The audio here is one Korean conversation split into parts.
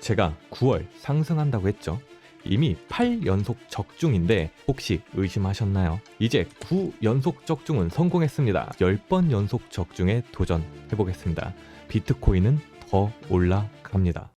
제가 9월 상승한다고 했죠. 이미 8연속 적중인데 혹시 의심하셨나요? 이제 9연속 적중은 성공했습니다. 10번 연속 적중에 도전해보겠습니다. 비트코인은 더 올라갑니다.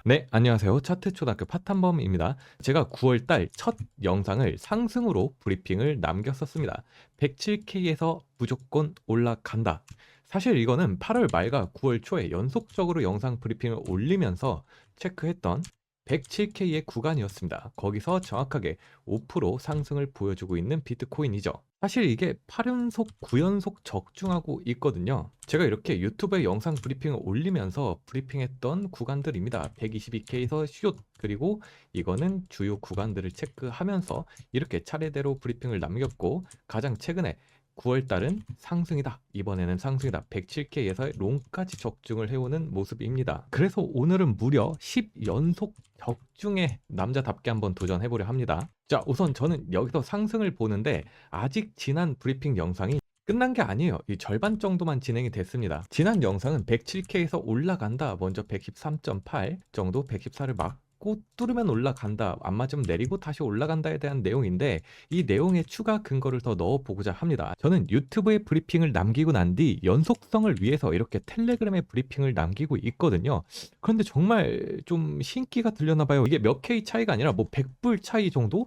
네, 안녕하세요. 차트초등학교 파탄범입니다. 제가 9월달 첫 영상을 상승으로 브리핑을 남겼었습니다. 107K에서 무조건 올라간다. 사실 이거는 8월 말과 9월 초에 연속적으로 영상 브리핑을 올리면서 체크했던 107K의 구간이었습니다. 거기서 정확하게 5% 상승을 보여주고 있는 비트코인이죠. 사실 이게 8연속, 9연속 적중하고 있거든요. 제가 이렇게 유튜브에 영상 브리핑을 올리면서 브리핑했던 구간들입니다. 122K에서 숏, 그리고 이거는 주요 구간들을 체크하면서 이렇게 차례대로 브리핑을 남겼고, 가장 최근에 9월 달은 상승이다. 이번에는 상승이다. 107K에서 롱까지 적중을 해오는 모습입니다. 그래서 오늘은 무려 10연속 적중에 남자답게 한번 도전해보려 합니다. 자, 우선 저는 여기서 상승을 보는데 아직 지난 브리핑 영상이 끝난 게 아니에요. 이 절반 정도만 진행이 됐습니다. 지난 영상은 107K에서 올라간다. 먼저 113.8 정도, 114를 막고 뚫으면 올라간다. 안 맞으면 내리고 다시 올라간다에 대한 내용인데, 이 내용에 추가 근거를 더 넣어보고자 합니다. 저는 유튜브에 브리핑을 남기고 난 뒤 연속성을 위해서 이렇게 텔레그램에 브리핑을 남기고 있거든요. 그런데 정말 좀 신기가 들렸나 봐요. 이게 몇 K 차이가 아니라 뭐 100불 차이 정도로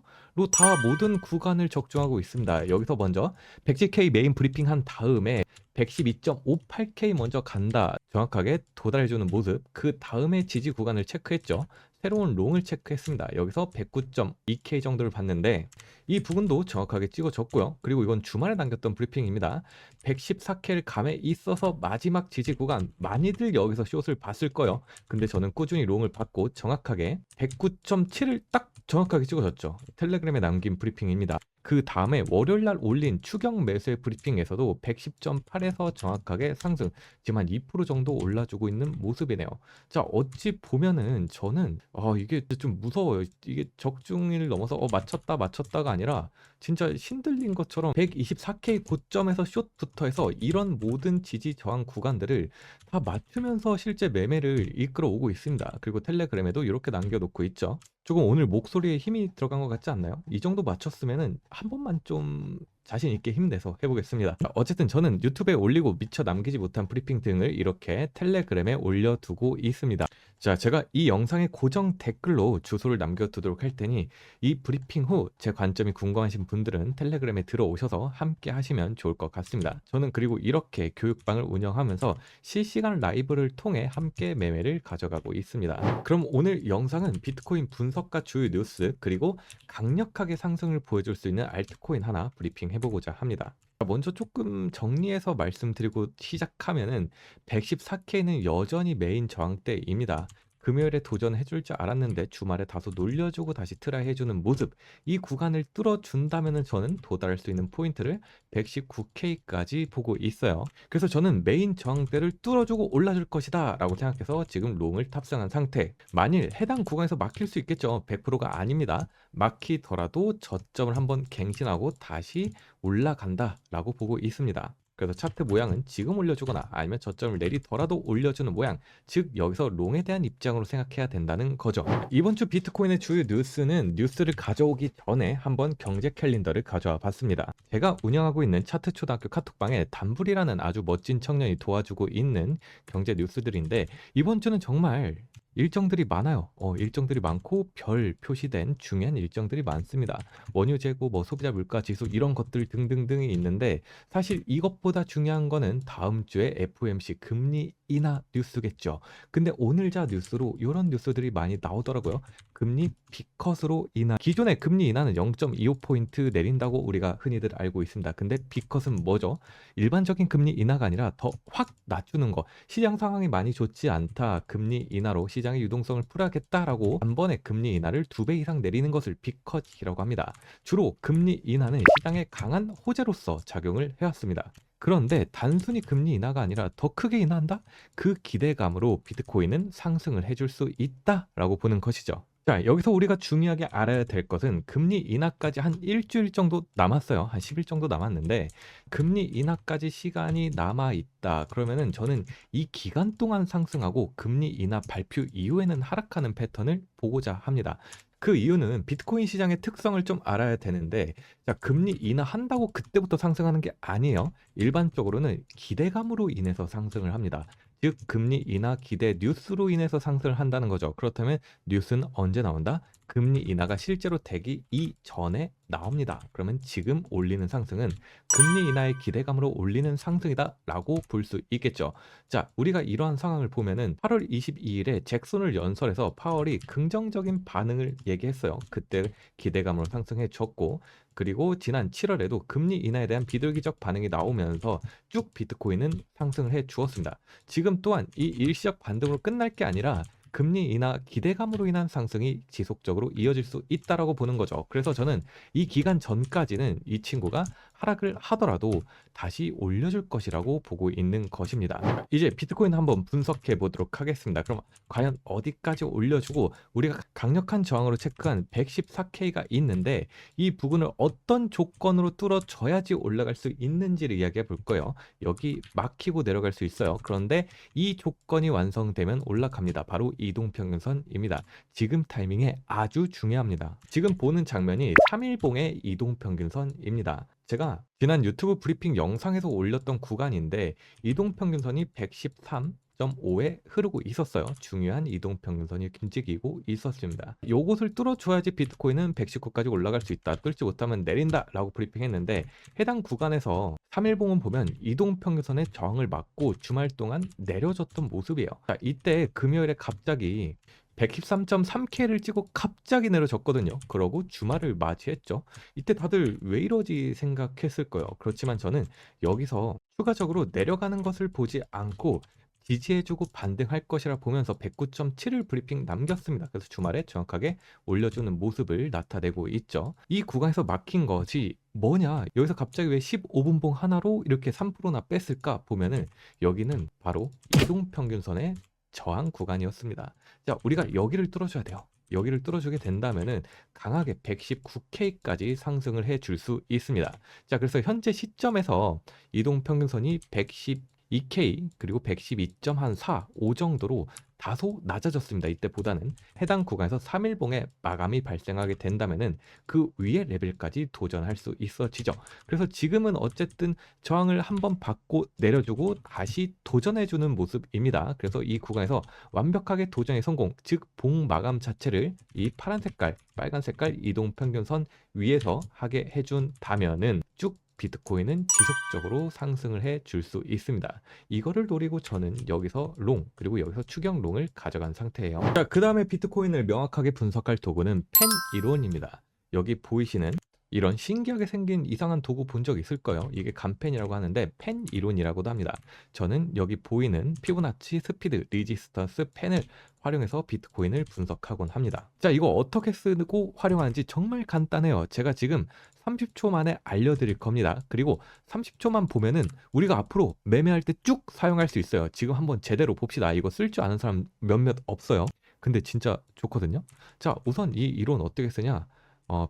다 모든 구간을 적중하고 있습니다. 여기서 먼저 110K 메인 브리핑 한 다음에 112.58K 먼저 간다. 정확하게 도달해주는 모습. 그 다음에 지지 구간을 체크했죠. 새로운 롱을 체크했습니다. 여기서 109.2K 정도를 봤는데 이 부분도 정확하게 찍어줬고요. 그리고 이건 주말에 남겼던 브리핑입니다. 114K를 감에 있어서 마지막 지지 구간, 많이들 여기서 숏을 봤을 거예요. 근데 저는 꾸준히 롱을 받고 정확하게 109.7을 딱 정확하게 찍어줬죠. 텔레그램에 남긴 브리핑입니다. 그 다음에 월요일날 올린 추경 매수의 브리핑에서도 110.8에서 정확하게 상승, 지금 한 2% 정도 올라주고 있는 모습이네요. 자, 어찌 보면은 저는 이게 좀 무서워요. 이게 적중일 넘어서 맞췄다가 아니라 진짜 신들린 것처럼 124K 고점에서 숏부터 해서 이런 모든 지지 저항 구간들을 다 맞추면서 실제 매매를 이끌어 오고 있습니다. 그리고 텔레그램에도 이렇게 남겨놓고 있죠. 조금 오늘 목소리에 힘이 들어간 것 같지 않나요? 이 정도 맞췄으면은 한 번만 좀 자신 있게 힘내서 해보겠습니다. 어쨌든 저는 유튜브에 올리고 미처 남기지 못한 브리핑 등을 이렇게 텔레그램에 올려두고 있습니다. 자, 제가 이 영상의 고정 댓글로 주소를 남겨두도록 할 테니 이 브리핑 후 제 관점이 궁금하신 분들은 텔레그램에 들어오셔서 함께 하시면 좋을 것 같습니다. 저는 그리고 이렇게 교육방을 운영하면서 실시간 라이브를 통해 함께 매매를 가져가고 있습니다. 그럼 오늘 영상은 비트코인 분석과 주요 뉴스, 그리고 강력하게 상승을 보여줄 수 있는 알트코인 하나 브리핑 해보고자 합니다. 먼저 조금 정리해서 말씀드리고 시작하면은 114K는 여전히 메인 저항대입니다. 금요일에 도전해줄 줄 알았는데 주말에 다소 놀려주고 다시 트라이 해주는 모습, 이 구간을 뚫어준다면 저는 도달할 수 있는 포인트를 119K까지 보고 있어요. 그래서 저는 메인 저항대를 뚫어주고 올라줄 것이다 라고 생각해서 지금 롱을 탑승한 상태. 만일 해당 구간에서 막힐 수 있겠죠. 100%가 아닙니다. 막히더라도 저점을 한번 갱신하고 다시 올라간다 라고 보고 있습니다. 그래서 차트 모양은 지금 올려주거나 아니면 저점을 내리더라도 올려주는 모양, 즉 여기서 롱에 대한 입장으로 생각해야 된다는 거죠. 이번 주 비트코인의 주요 뉴스는 뉴스를 가져오기 전에 한번 경제 캘린더를 가져와 봤습니다. 제가 운영하고 있는 차트 초등학교 카톡방에 단불이라는 아주 멋진 청년이 도와주고 있는 경제 뉴스들인데, 이번 주는 정말 일정들이 많아요. 일정들이 많고 별 표시된 중요한 일정들이 많습니다. 원유 재고, 뭐 소비자 물가 지수, 이런 것들 등등등이 있는데, 사실 이것보다 중요한 거는 다음 주에 FOMC 금리 인하 뉴스겠죠. 근데 오늘자 뉴스로 이런 뉴스들이 많이 나오더라고요. 금리 B컷으로 인하. 기존의 금리 인하는 0.25포인트 내린다고 우리가 흔히들 알고 있습니다. 근데 B컷은 뭐죠? 일반적인 금리 인하가 아니라 더 확 낮추는 거. 시장 상황이 많이 좋지 않다. 금리 인하로 시장의 유동성을 풀어야겠다라고 단번에 금리 인하를 2배 이상 내리는 것을 B컷이라고 합니다. 주로 금리 인하는 시장의 강한 호재로서 작용을 해왔습니다. 그런데 단순히 금리 인하가 아니라 더 크게 인하한다? 그 기대감으로 비트코인은 상승을 해줄 수 있다라고 보는 것이죠. 자, 여기서 우리가 중요하게 알아야 될 것은 금리 인하까지 한 일주일 정도 남았어요. 한 10일 정도 남았는데 금리 인하까지 시간이 남아 있다. 그러면은 저는 이 기간 동안 상승하고 금리 인하 발표 이후에는 하락하는 패턴을 보고자 합니다. 그 이유는 비트코인 시장의 특성을 좀 알아야 되는데, 자, 금리 인하한다고 그때부터 상승하는 게 아니에요. 일반적으로는 기대감으로 인해서 상승을 합니다. 즉 금리 인하 기대 뉴스로 인해서 상승을 한다는 거죠. 그렇다면 뉴스는 언제 나온다? 금리 인하가 실제로 되기 이전에 나옵니다. 그러면 지금 올리는 상승은 금리 인하의 기대감으로 올리는 상승이다라고 볼 수 있겠죠. 자, 우리가 이러한 상황을 보면은 8월 22일에 잭슨을 연설해서 파월이 긍정적인 반응을 얘기했어요. 그때 기대감으로 상승해 줬고, 그리고 지난 7월에도 금리 인하에 대한 비둘기적 반응이 나오면서 쭉 비트코인은 상승을 해 주었습니다. 지금 또한 이 일시적 반등으로 끝날 게 아니라 금리 인하 기대감으로 인한 상승이 지속적으로 이어질 수 있다라고 보는 거죠. 그래서 저는 이 기간 전까지는 이 친구가 하락을 하더라도 다시 올려줄 것이라고 보고 있는 것입니다. 이제 비트코인 한번 분석해 보도록 하겠습니다. 그럼 과연 어디까지 올려주고, 우리가 강력한 저항으로 체크한 114K가 있는데 이 부분을 어떤 조건으로 뚫어줘야지 올라갈 수 있는지를 이야기해 볼 거예요. 여기 막히고 내려갈 수 있어요. 그런데 이 조건이 완성되면 올라갑니다. 바로 이동평균선입니다. 지금 타이밍에 아주 중요합니다. 지금 보는 장면이 3일봉의 이동평균선입니다. 제가 지난 유튜브 브리핑 영상에서 올렸던 구간인데 이동평균선이 113.5에 흐르고 있었어요. 중요한 이동평균선이 움직이고 있었습니다. 요것을 뚫어줘야지 비트코인은 119까지 올라갈 수 있다. 뚫지 못하면 내린다 라고 브리핑했는데, 해당 구간에서 3일봉은 보면 이동평균선의 저항을 맞고 주말 동안 내려졌던 모습이에요. 자, 이때 금요일에 갑자기 113.3K를 찍고 갑자기 내려졌거든요. 그러고 주말을 맞이했죠. 이때 다들 왜 이러지 생각했을 거예요. 그렇지만 저는 여기서 추가적으로 내려가는 것을 보지 않고 지지해주고 반등할 것이라 보면서 109.7을 브리핑 남겼습니다. 그래서 주말에 정확하게 올려주는 모습을 나타내고 있죠. 이 구간에서 막힌 것이 뭐냐? 여기서 갑자기 왜 15분봉 하나로 이렇게 3%나 뺐을까 보면은 여기는 바로 이동평균선의 저항 구간이었습니다. 자, 우리가 여기를 뚫어줘야 돼요. 여기를 뚫어주게 된다면은 강하게 119K까지 상승을 해 줄 수 있습니다. 자, 그래서 현재 시점에서 이동평균선이 112K 그리고 112.4, 5 정도로 다소 낮아졌습니다. 이때보다는 해당 구간에서 3일봉의 마감이 발생하게 된다면은 그 위의 레벨까지 도전할 수 있어지죠. 그래서 지금은 어쨌든 저항을 한번 받고 내려주고 다시 도전해주는 모습입니다. 그래서 이 구간에서 완벽하게 도전의 성공, 즉 봉 마감 자체를 이 파란 색깔, 빨간 색깔 이동평균선 위에서 하게 해준다면은 쭉 비트코인은 지속적으로 상승을 해 줄 수 있습니다. 이거를 노리고 저는 여기서 롱, 그리고 여기서 추격 롱을 가져간 상태예요. 자, 그 다음에 비트코인을 명확하게 분석할 도구는 펜 이론입니다. 여기 보이시는 이런 신기하게 생긴 이상한 도구 본 적 있을 거예요. 이게 간펜이라고 하는데 펜 이론이라고도 합니다. 저는 여기 보이는 피보나치 스피드 리지스턴스 펜을 활용해서 비트코인을 분석하곤 합니다. 자, 이거 어떻게 쓰고 활용하는지 정말 간단해요. 제가 지금 30초 만에 알려드릴 겁니다. 그리고 30초만 보면은 우리가 앞으로 매매할 때 쭉 사용할 수 있어요. 지금 한번 제대로 봅시다. 이거 쓸 줄 아는 사람 몇몇 없어요. 근데 진짜 좋거든요. 자, 우선 이 이론 어떻게 쓰냐?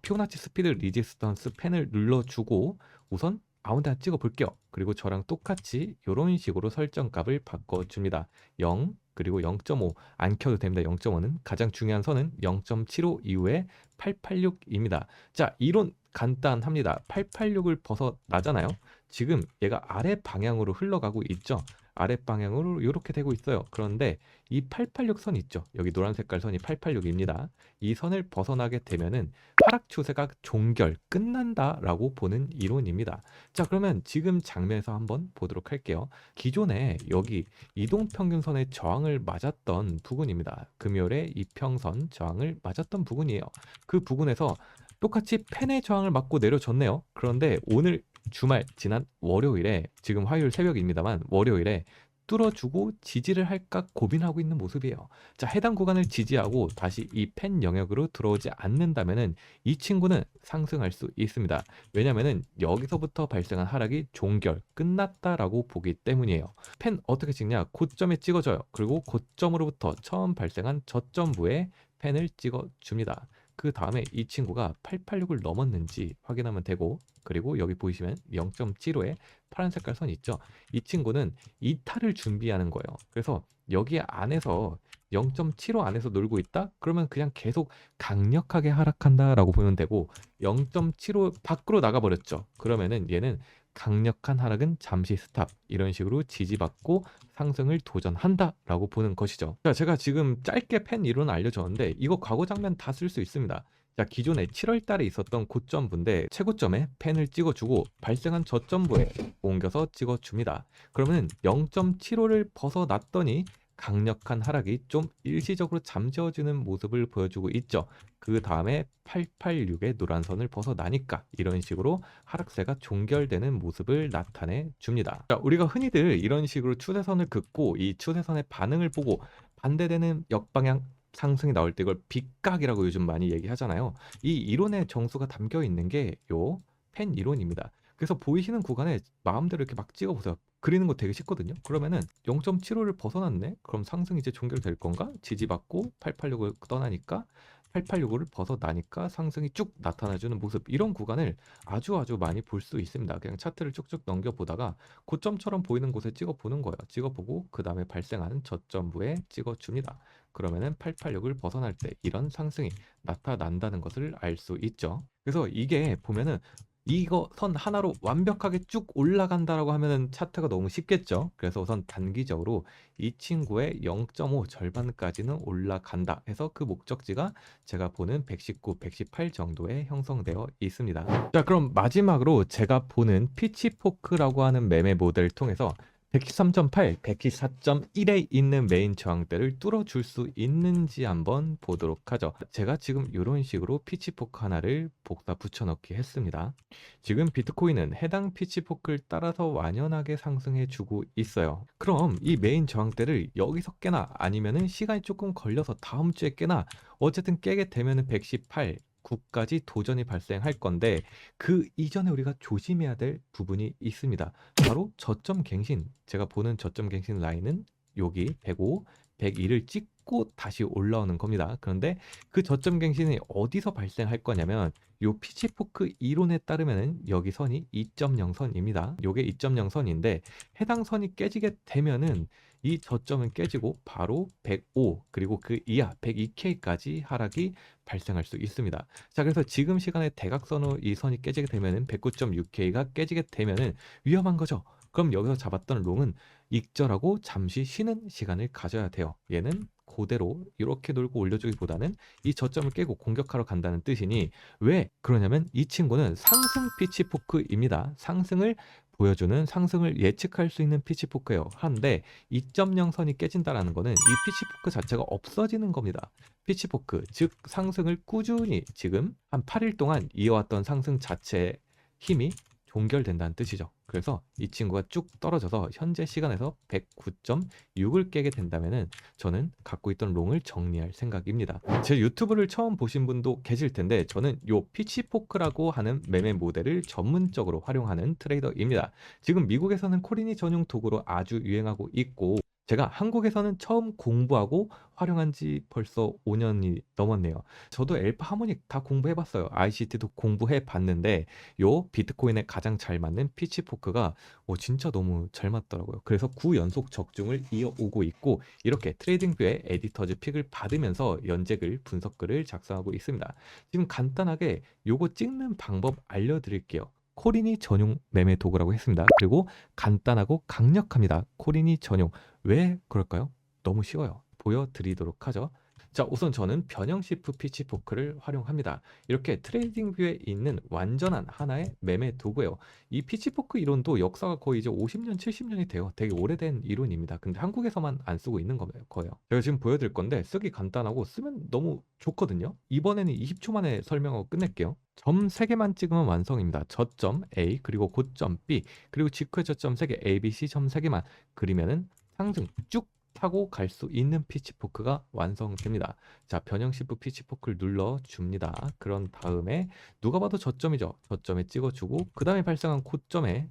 피보나치 스피드 리지스턴스 펜을 눌러주고 우선 아무 데나 찍어 볼게요. 그리고 저랑 똑같이 이런 식으로 설정값을 바꿔줍니다. 0 그리고 0.5 안 켜도 됩니다. 0.5는 가장 중요한 선은 0.75 이후에 886입니다. 자, 이론 간단합니다. 886을 벗어나잖아요. 지금 얘가 아래 방향으로 흘러가고 있죠. 아래 방향으로 이렇게 되고 있어요. 그런데 이 886선 있죠. 여기 노란 색깔 선이 886입니다. 이 선을 벗어나게 되면은 하락 추세가 종결 끝난다라고 보는 이론입니다. 자, 그러면 지금 장면에서 한번 보도록 할게요. 기존에 여기 이동평균선의 저항을 맞았던 부분입니다. 금요일에 이평선 저항을 맞았던 부분이에요. 그 부분에서 똑같이 펜의 저항을 맞고 내려졌네요. 그런데 오늘 주말 지난 월요일에, 지금 화요일 새벽입니다만 월요일에 뚫어주고 지지를 할까 고민하고 있는 모습이에요. 자, 해당 구간을 지지하고 다시 이 펜 영역으로 들어오지 않는다면은 이 친구는 상승할 수 있습니다. 왜냐면은 여기서부터 발생한 하락이 종결 끝났다라고 보기 때문이에요. 펜 어떻게 찍냐? 고점에 찍어줘요. 그리고 고점으로부터 처음 발생한 저점부에 펜을 찍어 줍니다. 그 다음에 이 친구가 886을 넘었는지 확인하면 되고, 그리고 여기 보이시면 0.75의 파란 색깔 선이 있죠. 이 친구는 이탈을 준비하는 거예요. 그래서 여기 안에서 0.75 안에서 놀고 있다? 그러면 그냥 계속 강력하게 하락한다라고 보면 되고, 0.75 밖으로 나가버렸죠. 그러면은 얘는 강력한 하락은 잠시 스탑, 이런 식으로 지지받고 상승을 도전한다라고 보는 것이죠. 자, 제가 지금 짧게 펜 이론 알려줬는데 이거 과거 장면 다 쓸 수 있습니다. 자, 기존에 7월 달에 있었던 고점부인데 최고점에 펜을 찍어주고 발생한 저점부에 옮겨서 찍어줍니다. 그러면 0.75를 벗어났더니 강력한 하락이 좀 일시적으로 잠재워지는 모습을 보여주고 있죠. 그 다음에 886의 노란선을 벗어나니까 이런 식으로 하락세가 종결되는 모습을 나타내 줍니다. 자, 우리가 흔히들 이런 식으로 추세선을 긋고 이 추세선의 반응을 보고 반대되는 역방향 상승이 나올 때 이걸 빗각이라고 요즘 많이 얘기하잖아요. 이 이론의 정수가 담겨 있는 게 요 펜 이론입니다. 그래서 보이시는 구간에 마음대로 이렇게 막 찍어보세요. 그리는 거 되게 쉽거든요. 그러면은 0.75를 벗어났네? 그럼 상승이 이제 종결될 건가? 지지받고 886을 떠나니까 886을 벗어나니까 상승이 쭉 나타나주는 모습, 이런 구간을 아주 많이 볼 수 있습니다. 그냥 차트를 쭉쭉 넘겨보다가 고점처럼 보이는 곳에 찍어보는 거예요. 찍어보고 그 다음에 발생하는 저점부에 찍어줍니다. 그러면은 886을 벗어날 때 이런 상승이 나타난다는 것을 알 수 있죠. 그래서 이게 보면은 이거 선 하나로 완벽하게 쭉 올라간다라고 하면은 차트가 너무 쉽겠죠. 그래서 우선 단기적으로 이 친구의 0.5 절반까지는 올라간다 해서 그 목적지가 제가 보는 119, 118 정도에 형성되어 있습니다. 자, 그럼 마지막으로 제가 보는 피치포크라고 하는 매매 모델을 통해서 113.8, 114.1에 있는 메인 저항대를 뚫어줄 수 있는지 한번 보도록 하죠. 제가 지금 이런 식으로 피치포크 하나를 복사 붙여넣기 했습니다. 지금 비트코인은 해당 피치포크를 따라서 완연하게 상승해 주고 있어요. 그럼 이 메인 저항대를 여기서 깨나 아니면은 시간이 조금 걸려서 다음 주에 깨나 어쨌든 깨게 되면은 118, 9까지 도전이 발생할 건데 그 이전에 우리가 조심해야 될 부분이 있습니다. 바로 저점 갱신. 제가 보는 저점 갱신 라인은 여기 105, 102를 찍고 다시 올라오는 겁니다. 그런데 그 저점 갱신이 어디서 발생할 거냐면 요 피치포크 이론에 따르면은 여기 선이 2.0 선입니다. 요게 2.0 선인데 해당 선이 깨지게 되면은 이 저점은 깨지고 바로 105 그리고 그 이하 102K까지 하락이 발생할 수 있습니다. 자, 그래서 지금 시간에 대각선으로 이 선이 깨지게 되면은 109.6K가 깨지게 되면은 위험한 거죠. 그럼 여기서 잡았던 롱은 익절하고 잠시 쉬는 시간을 가져야 돼요. 얘는 그대로 이렇게 놀고 올려주기보다는 이 저점을 깨고 공격하러 간다는 뜻이니, 왜 그러냐면 이 친구는 상승 피치포크입니다. 상승을 보여주는, 상승을 예측할 수 있는 피치포크예요. 한데 2.0 선이 깨진다라는 거는 이 피치포크 자체가 없어지는 겁니다. 피치포크, 즉 상승을 꾸준히 지금 한 8일 동안 이어왔던 상승 자체의 힘이 종결된다는 뜻이죠. 그래서 이 친구가 쭉 떨어져서 현재 시간에서 109.6을 깨게 된다면은 저는 갖고 있던 롱을 정리할 생각입니다. 제 유튜브를 처음 보신 분도 계실 텐데 저는 요 피치포크라고 하는 매매 모델을 전문적으로 활용하는 트레이더입니다. 지금 미국에서는 코린이 전용 도구로 아주 유행하고 있고, 제가 한국에서는 처음 공부하고 활용한 지 벌써 5년이 넘었네요. 저도 엘파 하모닉 다 공부해봤어요. ICT도 공부해봤는데 요 비트코인에 가장 잘 맞는 피치포크가 진짜 너무 잘 맞더라고요. 그래서 9연속 적중을 이어오고 있고, 이렇게 트레이딩뷰의 에디터즈 픽을 받으면서 연재글, 분석글을 작성하고 있습니다. 지금 간단하게 요거 찍는 방법 알려드릴게요. 코린이 전용 매매 도구라고 했습니다. 그리고 간단하고 강력합니다. 코린이 전용. 왜 그럴까요? 너무 쉬워요. 보여드리도록 하죠. 자, 우선 저는 변형 시프 피치포크를 활용합니다. 이렇게 트레이딩뷰에 있는 완전한 하나의 매매 도구예요. 이 피치포크 이론도 역사가 거의 이제 50년, 70년이 돼요. 되게 오래된 이론입니다. 근데 한국에서만 안 쓰고 있는 거예요. 제가 지금 보여드릴 건데 쓰기 간단하고 쓰면 너무 좋거든요. 이번에는 20초 만에 설명하고 끝낼게요. 점 3개만 찍으면 완성입니다. 저점 A, 그리고 고점 B, 그리고 직후의 저점 3개, A, B, C 점 3개만 그리면은 상승 쭉 타고 갈 수 있는 피치포크가 완성됩니다. 자, 변형 시프 피치포크를 눌러줍니다. 그런 다음에 누가 봐도 저점이죠. 저점에 찍어주고 그 다음에 발생한 고점에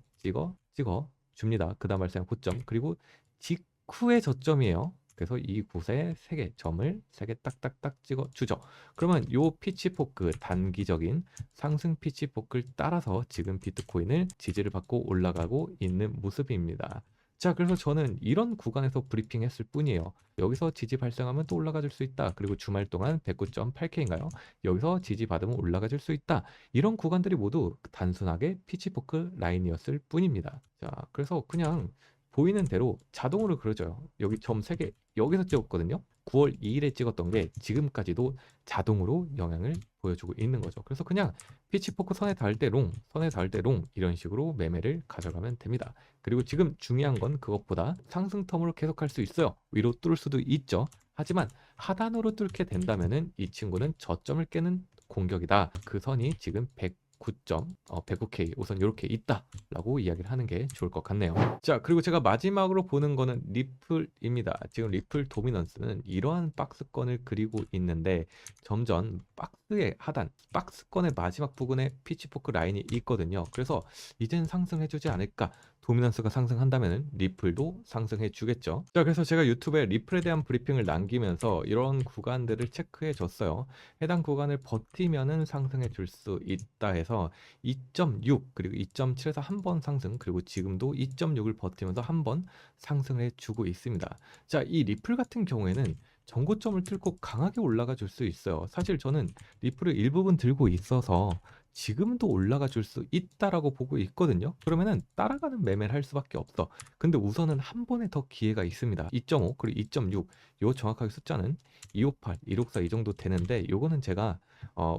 찍어줍니다. 그 다음 발생한 고점, 그리고 직후의 저점이에요. 그래서 이곳에 3개 점을 3개 딱딱딱 찍어 주죠. 그러면 요 피치포크 단기적인 상승 피치포크를 따라서 지금 비트코인을 지지를 받고 올라가고 있는 모습입니다. 자, 그래서 저는 이런 구간에서 브리핑 했을 뿐이에요. 여기서 지지 발생하면 또 올라가 줄 수 있다. 그리고 주말 동안 109.8K인가요? 여기서 지지 받으면 올라가 줄 수 있다. 이런 구간들이 모두 단순하게 피치포크 라인이었을 뿐입니다. 자, 그래서 그냥 보이는 대로 자동으로 그려져요. 여기 점 3개 여기서 찍었거든요. 9월 2일에 찍었던 게 지금까지도 자동으로 영향을 보여주고 있는 거죠. 그래서 그냥 피치포크 선에 닿을 때 롱, 선에 닿을 때 롱 이런 식으로 매매를 가져가면 됩니다. 그리고 지금 중요한 건 그것보다 상승 텀으로 계속할 수 있어요. 위로 뚫을 수도 있죠. 하지만 하단으로 뚫게 된다면은 이 친구는 저점을 깨는 공격이다. 그 선이 지금 109점, 109K 우선 이렇게 있다라고 이야기를 하는 게 좋을 것 같네요. 자, 그리고 제가 마지막으로 보는 거는 리플입니다. 지금 리플 도미넌스는 이러한 박스권을 그리고 있는데 점점 박스의 하단, 박스권의 마지막 부분에 피치포크 라인이 있거든요. 그래서 이젠 상승해주지 않을까. 도미넌스가 상승한다면 리플도 상승해 주겠죠. 자, 그래서 제가 유튜브에 리플에 대한 브리핑을 남기면서 이런 구간들을 체크해 줬어요. 해당 구간을 버티면은 상승해 줄 수 있다 해서 2.6 그리고 2.7에서 한 번 상승, 그리고 지금도 2.6을 버티면서 한 번 상승을 해주고 있습니다. 자, 이 리플 같은 경우에는 전고점을 뚫고 강하게 올라가 줄 수 있어요. 사실 저는 리플을 일부분 들고 있어서 지금도 올라가 줄 수 있다라고 보고 있거든요. 그러면은 따라가는 매매를 할 수밖에 없어. 근데 우선은 한 번에 더 기회가 있습니다. 2.5 그리고 2.6 요 정확하게 숫자는 258, 164 이 정도 되는데 요거는 제가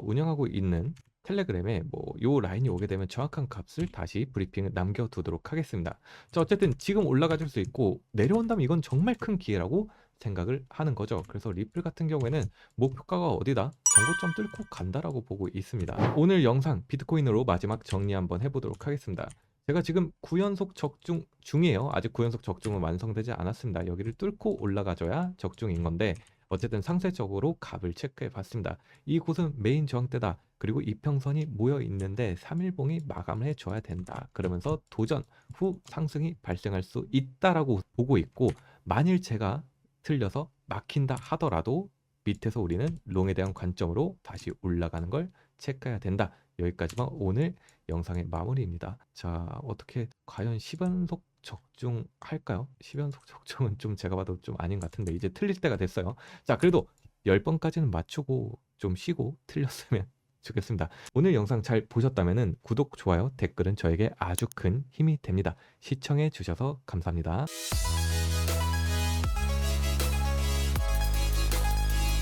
운영하고 있는 텔레그램에 뭐 요 라인이 오게 되면 정확한 값을 다시 브리핑을 남겨두도록 하겠습니다. 자, 어쨌든 지금 올라가 줄 수 있고 내려온다면 이건 정말 큰 기회라고 생각을 하는 거죠. 그래서 리플 같은 경우에는 목표가가 어디다? 전고점 뚫고 간다라고 보고 있습니다. 오늘 영상 비트코인으로 마지막 정리 한번 해보도록 하겠습니다. 제가 지금 9연속 적중 중이에요. 아직 9연속 적중은 완성되지 않았습니다. 여기를 뚫고 올라가줘야 적중인 건데 어쨌든 상세적으로 값을 체크해 봤습니다. 이곳은 메인 저항대다. 그리고 이평선이 모여 있는데 3일봉이 마감을 해줘야 된다. 그러면서 도전 후 상승이 발생할 수 있다라고 보고 있고, 만일 제가 틀려서 막힌다 하더라도 밑에서 우리는 롱에 대한 관점으로 다시 올라가는 걸 체크해야 된다. 여기까지만 오늘 영상의 마무리입니다. 자, 어떻게 과연 10연속 적중할까요? 10연속 적중은 좀 제가 봐도 좀 아닌 것 같은데 이제 틀릴 때가 됐어요. 자, 그래도 10번까지는 맞추고 좀 쉬고 틀렸으면 좋겠습니다. 오늘 영상 잘 보셨다면 구독, 좋아요, 댓글은 저에게 아주 큰 힘이 됩니다. 시청해 주셔서 감사합니다.